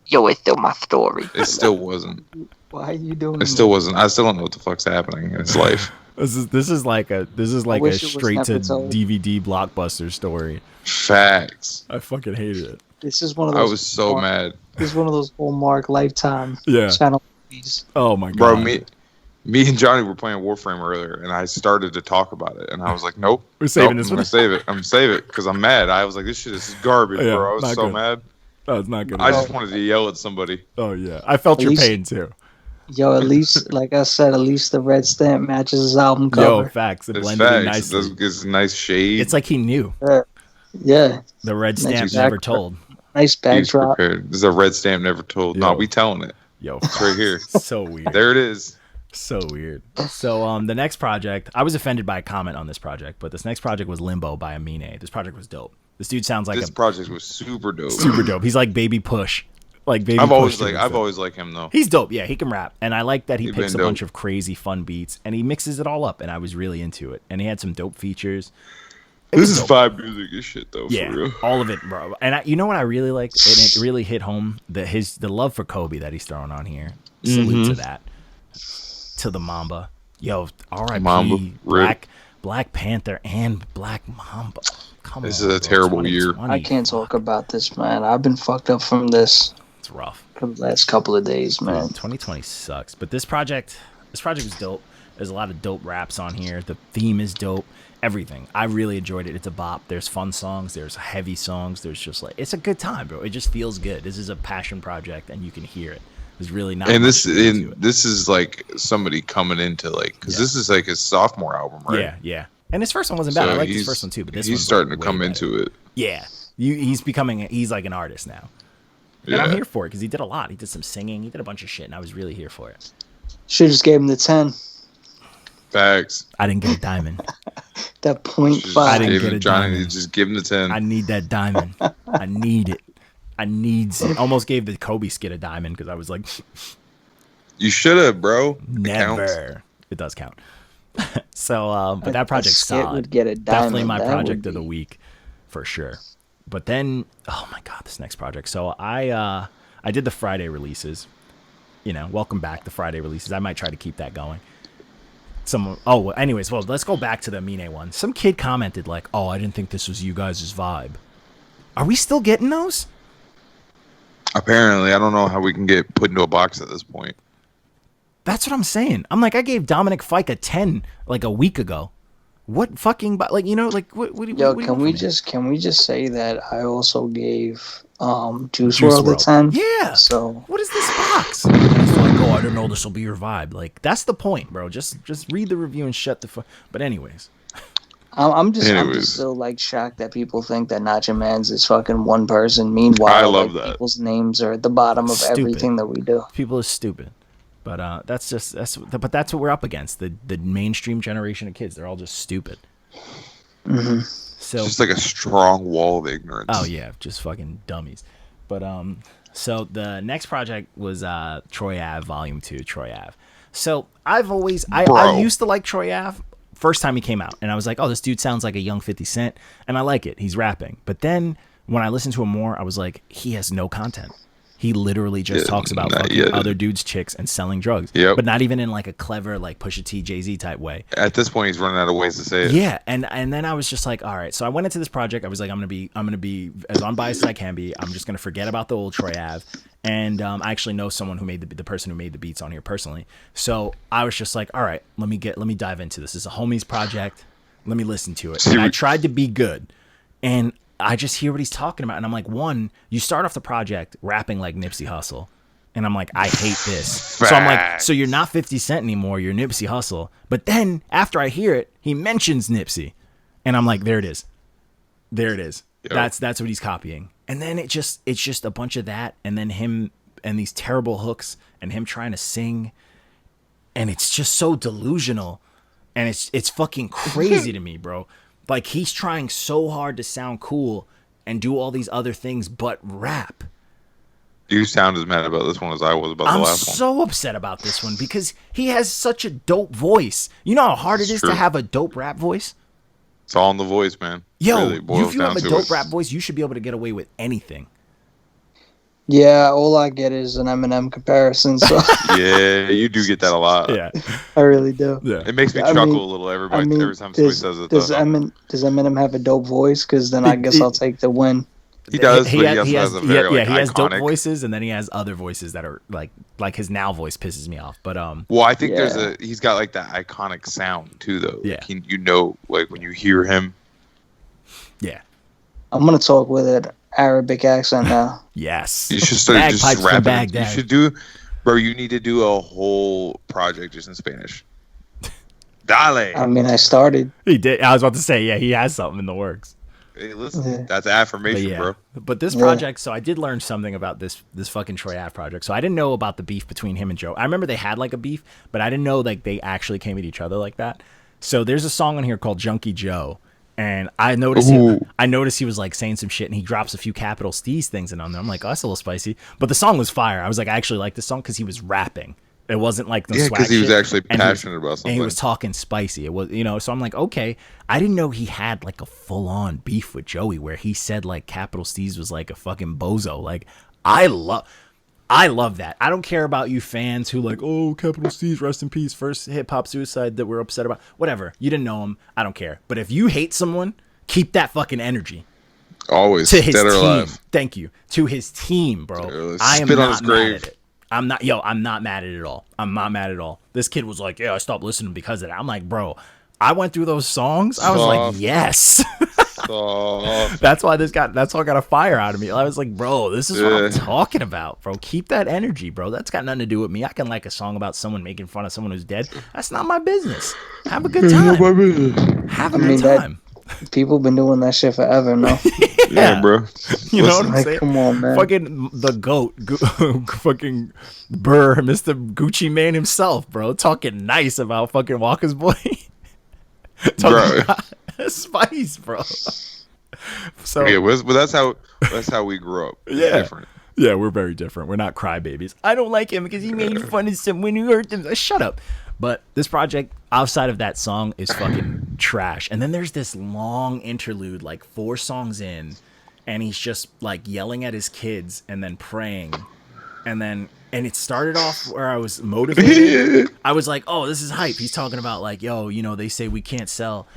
Yo, it's still my story. It still wasn't. Why are you doing It still wasn't. I still don't know what the fuck's happening in his life. This is like a wish it was straight to never told. DVD blockbuster story. Facts. I fucking hated it. This is one of those. I was so mad. This is one of those Hallmark Lifetime channel movies. Oh my god, Bro, me and Johnny were playing Warframe earlier, and I started to talk about it, and I was like, "Nope, We're saving nope, this I'm gonna save it. I'm gonna save it because I'm mad." I was like, "This shit is garbage, Yeah, bro." I was not so good. mad. Oh, it's not good. I at all. just wanted to yell at somebody. Oh yeah, I felt At your least- pain too. Yo, at least, like I said, at least the red stamp matches his album cover. Yo, facts. It It's blended in facts. nicely. It's nice shade. It's like he knew. Yeah, The red Nice stamp backdrop. never told. nice He's backdrop. prepared. This is a red stamp never told. Yo. No, we telling it. Yo, It's right here. so weird. There it is. So weird. So the next project, I was offended by a comment on this project, but this next project was Limbo by Amine. This project was dope. This dude sounds like This project was super dope. super dope. He's like Baby Push. Like Baby I've Push. always liked him though. He's dope. Yeah, he can rap. And I like that he He's picks a been bunch dope. of crazy fun beats and he mixes it all up, and I was really into it. And he had some dope features. This is vibe music as shit though. Yeah, For real. all of it, bro. And you know what I really liked? And it really hit home, the love for Kobe that he's throwing on here. Salute to that. To the Mamba. Yo, R.I.P. Mamba, Black Panther and Black Mamba. Come This on, is a terrible year. I can't talk about this, man. I've been fucked up from this. It's rough. The last couple of days, man. 2020 sucks. But this project was dope. There's a lot of dope raps on here. The theme is dope. Everything. I really enjoyed it. It's a bop. There's fun songs. There's heavy songs. There's just like, it's a good time, bro. It just feels good. This is a passion project, and you can hear it. There's really not. And this is like somebody coming into like, because this is like his sophomore album, right? Yeah, yeah. And his first one wasn't bad. I liked his first one too, but this he's one's starting like to come way into better. it. Yeah, he's like an artist now, and I'm here for it because he did a lot. He did some singing. He did a bunch of shit, and I was really here for it. Should just gave him the 10. Facts. I didn't get a diamond. That .5. I didn't get a Johnny, diamond. just give him the 10. I need that diamond. I need it. I needs it. Almost gave the Kobe skit a diamond because I was like, You should have, bro. never. It does count. So, but that project's skit solid. would get a diamond. Definitely my That project would of the be- week, for sure. But then, oh my god, this next project. So I did the Friday releases. You know, welcome back the Friday releases. I might try to keep that going. Anyways, well, let's go back to the Amine one. Some kid commented like, "Oh, I didn't think this was you guys' vibe." Are we still getting those? Apparently, I don't know how we can get put into a box at this point. That's what I'm saying. I'm like, I gave Dominic Fike a 10 like a week ago. What fucking like, you know, like what do you Yo, what do you can want we from me? just say that I also gave Juice WRLD a 10? Yeah. So What is this box? It's like, oh, I don't know, this will be your vibe. Like, that's the point, bro. Just read the review and shut the fuck. But anyways, I'm just Anyways. still like shocked that people think that Nacho Manz is fucking one person. Meanwhile, I love like, that. people's names are at the bottom of Stupid. everything that we do. people are stupid. But that's what we're up against. The mainstream generation of kids. They're all just stupid. Mm-hmm. So Just like a strong wall of ignorance. oh yeah, just fucking dummies. But so the next project was Troy Ave Volume 2, Troy Ave. So I've always I used to like Troy Ave first time he came out, and I was like, oh, this dude sounds like a young 50 Cent, and I like it. He's rapping. But then when I listened to him more, I was like, he has no content. He literally just talks about fucking other dudes' chicks and selling drugs. Yep. But not even in like a clever like Pusha T, Jay-Z type way. At this point, he's running out of ways to say it. Yeah, and then I was just like, all right. So I went into this project. I was like, I'm gonna be as unbiased as I can be. I'm just gonna forget about the old Troy Ave. And I actually know someone who made the person who made the beats on here personally. So I was just like, all right, let me dive into this. It's a homies project. Let me listen to it. And I tried to be good, and I just hear what he's talking about, and I'm like, one, you start off the project rapping like Nipsey Hussle, and I'm like, I hate this. So I'm like, so you're not 50 Cent anymore, you're Nipsey Hussle. But then after I hear it, he mentions Nipsey, and I'm like, there it is. Yep. That's what he's copying. And then it's just a bunch of that, and then him and these terrible hooks, and him trying to sing, and it's just so delusional, and it's fucking crazy to me, bro. Like, he's trying so hard to sound cool and do all these other things but rap. You sound as mad about this one as I was about the last one. I'm so upset about this one because he has such a dope voice. You know how hard it is to have a dope rap voice? It's all in the voice, man. Yo, really if you have a dope rap voice, you should be able to get away with anything. Yeah, all I get is an Eminem comparison. So Yeah, you do get that a lot. Yeah. I really do. Yeah. It makes me chuckle a little every time somebody says it. Does Eminem have a dope voice? Because then I guess I'll take the win. He does, but he also has a very he has dope iconic voices, and then he has other voices that are like his now voice pisses me off. But Well, I think he's got like that iconic sound too, though. Yeah. Like you know, like when you hear him. Yeah. I'm gonna talk with an Arabic accent now. Yes. You should start just Bagpipes from rapping. Baghdad. You should do, bro. You need to do a whole project just in Spanish. Dale. I mean, I started. He did. I was about to say, yeah, he has something in the works. Hey, listen, Yeah. that's affirmation, bro. But this project, so I did learn something about this fucking Troy Ave project. So I didn't know about the beef between him and Joe. I remember they had like a beef, but I didn't know like they actually came at each other like that. So there's a song on here called Junkie Joe. And I noticed he was like saying some shit, and he drops a few capital Steez things in on there. I'm like, oh, that's a little spicy. But the song was fire. I was like, I actually like this song because he was rapping. It wasn't like the swag because he was shit. actually And passionate about something. And he was talking spicy. It was, so I'm like, okay. I didn't know he had like a full on beef with Joey where he said like capital Steez was like a fucking bozo. Like, I love that. I don't care about you fans who like, oh, Capital C's, rest in peace, first hip hop suicide that we're upset about. Whatever. You didn't know him. I don't care. But if you hate someone, keep that fucking energy. Always. To his Dead or team. alive. Thank you. To his team, bro. Let's I am spit on not his mad grave. at it. I'm not mad at it at all. I'm not mad at all. This kid was like, yeah, I stopped listening because of that. I'm like, bro, I went through those songs. I was like, yes. That's why that song got a fire out of me. I was like, bro, this is what I'm talking about, bro. Keep that energy, bro. That's got nothing to do with me. I can like a song about someone making fun of someone who's dead. That's not my business. Have a good time. Have a good time. People been doing that shit forever, no? Yeah, bro. You know what I'm saying? Come on, man. Fucking the GOAT, fucking Burr, Mr. Gucci Mane himself, bro. Talking nice about fucking Walker's Boy. Talking about Spice, bro. So yeah, but that's how we grew up. It's different. Yeah, we're very different. We're not crybabies. I don't like him because he made fun of someone who hurt them. Shut up. But this project, outside of that song, is fucking trash. And then there's this long interlude, like 4 songs in, and he's just like yelling at his kids and then praying. And it started off where I was motivated. I was like, oh, this is hype. He's talking about like, yo, you know, they say we can't sell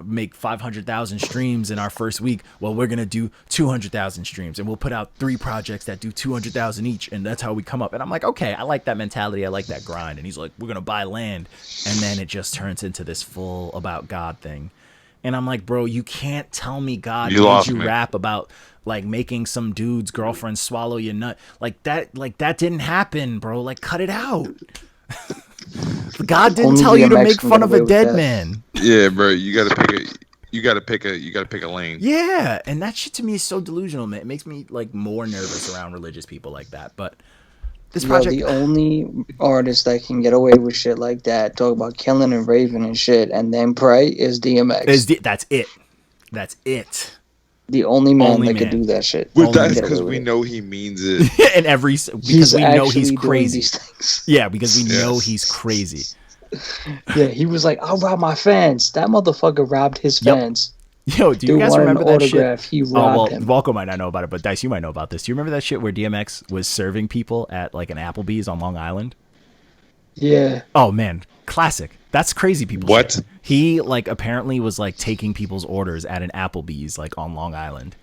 make 500,000 streams in our first week. Well, we're gonna do 200,000 streams, and we'll put out 3 projects that do 200,000 each, and that's how we come up. And I'm like, okay, I like that mentality. I like that grind. And he's like, we're gonna buy land, and then it just turns into this full about God thing. And I'm like, bro, you can't tell me God made you rap about like making some dude's girlfriend swallow your nut. Like that didn't happen, bro. Like, cut it out. God didn't tell you to make fun of a dead man. Yeah, bro. You gotta pick a lane. Yeah, and that shit to me is so delusional, man. It makes me like more nervous around religious people like that. But this project, the only artist that can get away with shit like that, talk about killing and raving and shit, and then pray, is DMX. That's it. That's it. The only man that could do that shit. But that's because we know he means it. And because we know he's crazy. Yeah, because we Yes. know he's crazy. Yeah, he was like, I'll rob my fans. That motherfucker robbed his fans. Yo, do you guys remember that shit? He robbed him. Walco might not know about it, but Dice, you might know about this. Do you remember that shit where DMX was serving people at like an Applebee's on Long Island? Yeah. Oh man, classic. That's crazy people. What? Shit. He like apparently was like taking people's orders at an Applebee's like on Long Island.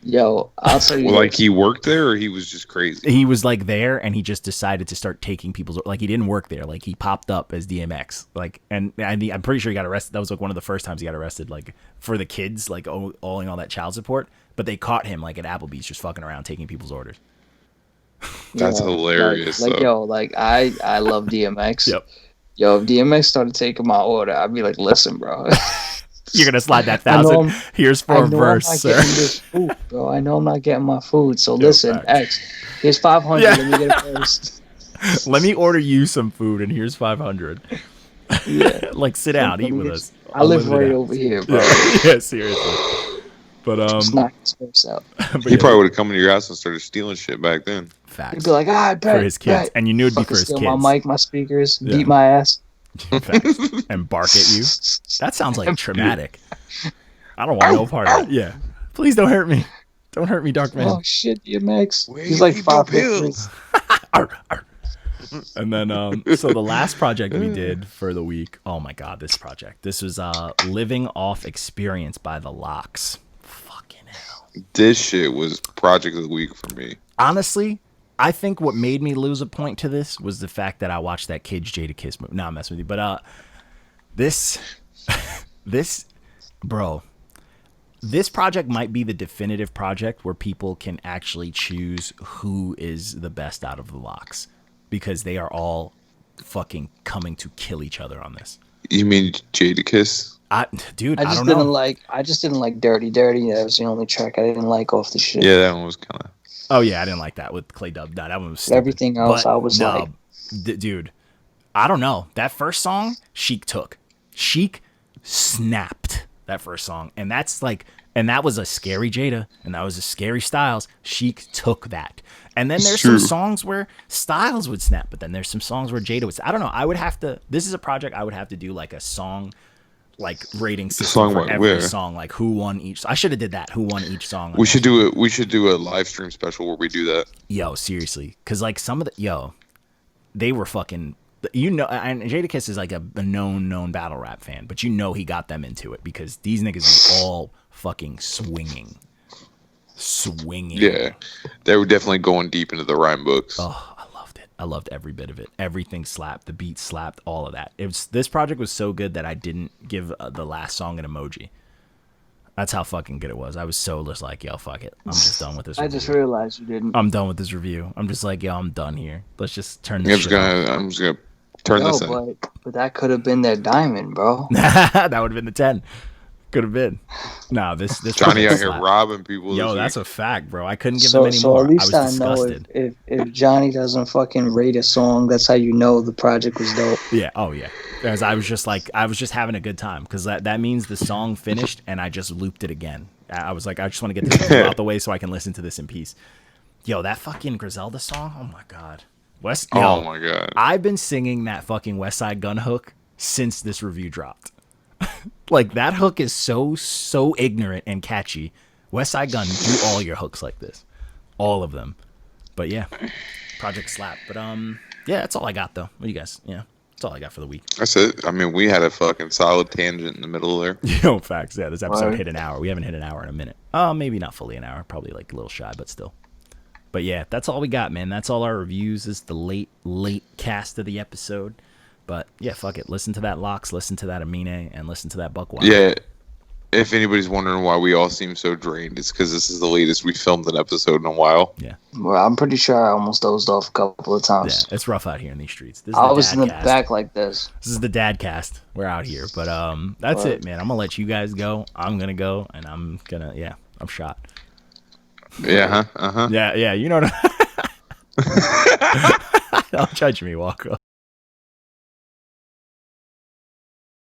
Yo, I'll tell you. Well, like he worked there, or he was just crazy. He was like there, and he just decided to start taking people's like he didn't work there. Like he popped up as DMX. Like, and I'm pretty sure he got arrested. That was like one of the first times he got arrested, like for the kids, like owing all that child support. But they caught him like at Applebee's just fucking around taking people's orders. That's hilarious. Like yo, like I love DMX. Yep. Yo, if DMX started taking my order, I'd be like, listen, bro. You're gonna slide that 1,000. Here's for a verse, sir. This food, bro. I know I'm not getting my food. So listen, X. Here's 500. Yeah. Let me get it first. Let me order you some food, and here's 500. Yeah. Like sit down, eat with us. I live right over here, bro. Yeah, seriously. But just knock his face out. He probably would have come into your house and started stealing shit back then. Facts. He'd be like, I bet For his kids, and you knew it'd be for his steal kids. my mic, my speakers, beat my ass. Facts. And bark at you. That sounds like traumatic. I don't want no part of it. Yeah. Please don't hurt me. Don't hurt me, Dark Man. Oh shit, DMX. He's like 5'3". And then so the last project we did for the week, oh my god, this project. This was Living Off Xperience by The Lox. Fucking hell. This shit was project of the week for me. Honestly, I think what made me lose a point to this was the fact that I watched that Kid's Jadakiss movie. No, I'm messing with you. But this bro, this project might be the definitive project where people can actually choose who is the best out of the Lox, because they are all fucking coming to kill each other on this. You mean Jadakiss? Dude, I don't know. I just didn't like Dirty Dirty. That was the only track I didn't like off the shit. Yeah, that one was kind of. Oh yeah, I didn't like that with Clay Dub. No, that one was stupid. Everything else, but I was like, dude, I don't know. That first song, Sheik snapped that first song, and that was a scary Jada, and that was a scary Styles. Sheik took that, and then there's some songs where Styles would snap, but then there's some songs where Jada would. I don't know. I would have to. This is a project I would have to do like a song, like rating system song for went every where? song, like who won each. I should have did that. Who won each song? We should do it. We should do a live stream special where we do that. Yo, seriously, because like some of the they were fucking. And Jadakiss is like a known battle rap fan, but he got them into it because these niggas were all fucking swinging. Yeah, they were definitely going deep into the rhyme books. Oh, I loved it. I loved every bit of it. Everything slapped. The beat slapped. All of that. This project was so good that I didn't give the last song an emoji. That's how fucking good it was. I was so just like, yo, fuck it. I'm just done with this. I just realized you didn't. I'm done with this review. I'm just like, yo, I'm done here. Let's just turn this shit off. I'm just gonna turn this in. But that could have been their diamond, bro. That would have been the 10. Could have been. No, this Johnny out here robbing people. Yo, that's a fact, bro. I couldn't give them any more. So at least I was know disgusted. if Johnny doesn't fucking rate a song, that's how you know the project was dope. Yeah. Oh yeah. Because I was just having a good time because that means the song finished and I just looped it again. I was like, I just want to get this out the way so I can listen to this in peace. Yo, that fucking Griselda song. Oh my god. Oh my god. I've been singing that fucking West Side Gun hook since this review dropped. Like that hook is so ignorant and catchy. West Side Gun, do all your hooks like this, all of them. But yeah, project slap. But yeah, that's all I got though. What do you guys? Yeah, that's all I got for the week. That's it. I mean, we had a fucking solid tangent in the middle there. Yo, facts. Yeah, this episode hit an hour. We haven't hit an hour in a minute. Maybe not fully an hour. Probably like a little shy, but still. But yeah, that's all we got, man. That's all our reviews. This is the late cast of the episode. But yeah, fuck it. Listen to that Locks, listen to that Amine, and listen to that Buckwild. Yeah. If anybody's wondering why we all seem so drained, it's because this is the latest we filmed an episode in a while. Yeah. Well, I'm pretty sure I almost dozed off a couple of times. Yeah, it's rough out here in these streets. This is I was in the back like this. This is the dad cast. We're out here. But that's it, man. I'm going to let you guys go. I'm going to go, and I'm shot. Yeah, huh? Uh-huh. Yeah, you know what Don't judge me, Walker.